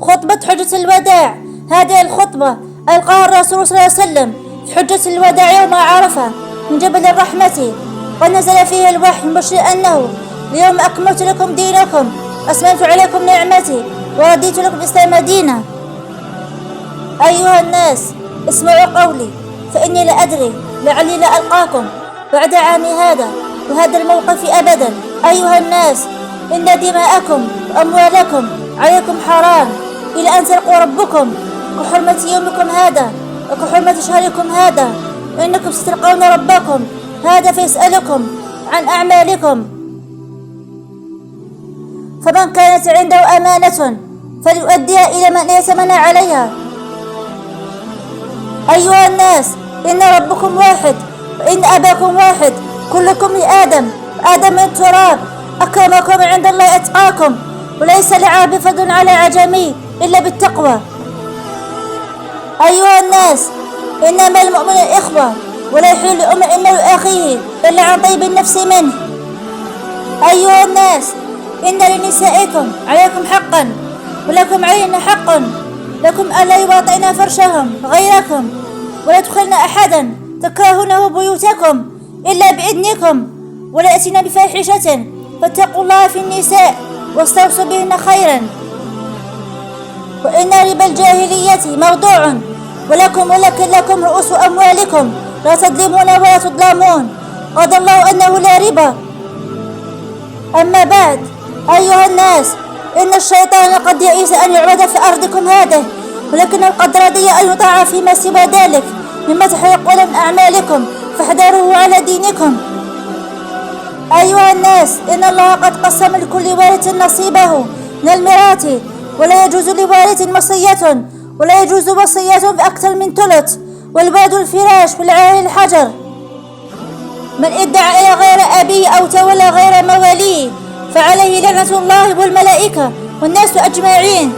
خطبة حجة الوداع. هذه الخطبة ألقاها الرسول صلى الله عليه وسلم في حجة الوداع يوم عرفة من جبل الرحمة، ونزل فيه الوحي مبشرا أنه اليوم أكملت لكم دينكم، أتممت عليكم نعمتي، ورضيت لكم الإسلام دينا. أيها الناس، اسمعوا قولي، فإني لا أدري لعلي لا ألقاكم بعد عامي هذا وهذا الموقف أبدا. أيها الناس، إن دماءكم وأموالكم عليكم حرام إلى أن تلقوا ربكم كحرمة يومكم هذا وكحرمة شهركم هذا، وإنكم ستلقون ربكم هذا فيسألكم عن أعمالكم. فمن كانت عنده أمانة فليؤديها إلى من ائتمن عليها. أيها الناس، إن ربكم واحد وإن أباكم واحد، كلكم لآدم وآدم من تراب، أكرمكم عند الله أتقاكم، وليس لعربي فضل على عجمي إلا بالتقوى. أيها الناس، إنما المؤمن إخوة، ولا يحل لأمر مال أخيه إلا عن طيب النفس منه. أيها الناس، إن لنسائكم عليكم حقا ولكم علينا حق، لكم ألا يواطئن فرشهم غيركم، ولا يدخلن أحدا تكرهونه بيوتكم إلا بإذنكم، ولا يأتين بفاحشة، فاتقوا الله في النساء واستوصوا بهن خيرا. وإن ربا الجاهلية موضوع، ولكن لكم رؤوس أموالكم لا تظلمون ولا تظلمون، قضى الله أنه لا ربا. أما بعد، أيها الناس، إن الشيطان قد يئس أن يعبد في أرضكم هذه، ولكنه قد رضي أن يطاع فيما سوى ذلك مما تحققون من أعمالكم، فاحذروه على دينكم. أيها الناس، إن الله قد قسم لكل وارث نصيبه من الميراث، ولا يجوز لوارث وصية بأكثر من ثلث، والولد الفراش والعار الحجر. من ادعى إلى غير أبيه أو تولى غير مواليه فعليه لعنة الله والملائكة والناس أجمعين.